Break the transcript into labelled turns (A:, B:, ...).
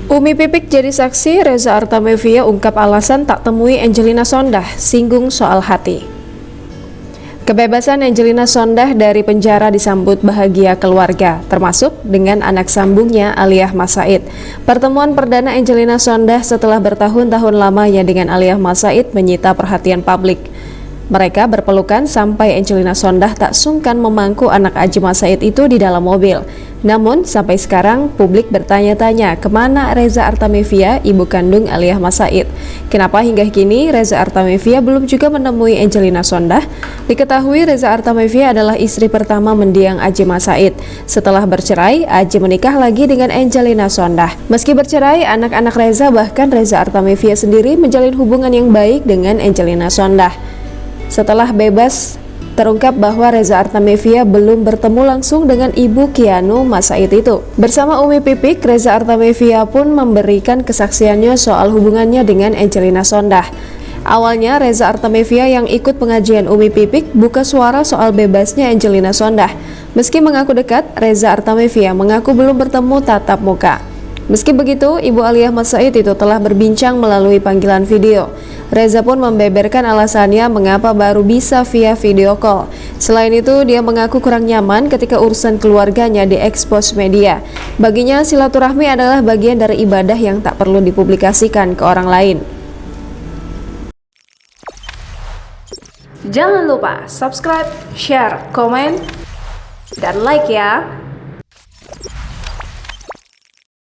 A: Umi Pipik jadi saksi, Reza Artamevia ungkap alasan tak temui Angelina Sondah, singgung soal hati. Kebebasan Angelina Sondah dari penjara disambut bahagia keluarga, termasuk dengan anak sambungnya Aliyah Mas Said. Pertemuan perdana Angelina Sondah setelah bertahun-tahun lamanya dengan Aliyah Mas Said menyita perhatian publik. Mereka berpelukan sampai Angelina Sondah tak sungkan memangku anak Aji Mas Said itu di dalam mobil. Namun, sampai sekarang publik bertanya-tanya kemana Reza Artamevia, ibu kandung Aliyah Mas Said. Kenapa hingga kini Reza Artamevia belum juga menemui Angelina Sondah? Diketahui Reza Artamevia adalah istri pertama mendiang Aji Mas Said. Setelah bercerai, Aji menikah lagi dengan Angelina Sondah. Meski bercerai, anak-anak Reza bahkan Reza Artamevia sendiri menjalin hubungan yang baik dengan Angelina Sondah. Setelah bebas, terungkap bahwa Reza Artamevia belum bertemu langsung dengan ibu Kianu Mas Said itu. Bersama Umi Pipik, Reza Artamevia pun memberikan kesaksiannya soal hubungannya dengan Angelina Sondah. Awalnya Reza Artamevia yang ikut pengajian Umi Pipik buka suara soal bebasnya Angelina Sondah. Meski mengaku dekat, Reza Artamevia mengaku belum bertemu tatap muka. Meski begitu, Ibu Aliyah Mas Said itu telah berbincang melalui panggilan video. Reza pun membeberkan alasannya mengapa baru bisa via video call. Selain itu, dia mengaku kurang nyaman ketika urusan keluarganya diekspos media. Baginya, silaturahmi adalah bagian dari ibadah yang tak perlu dipublikasikan ke orang lain. Jangan lupa subscribe, share, komen, dan like ya!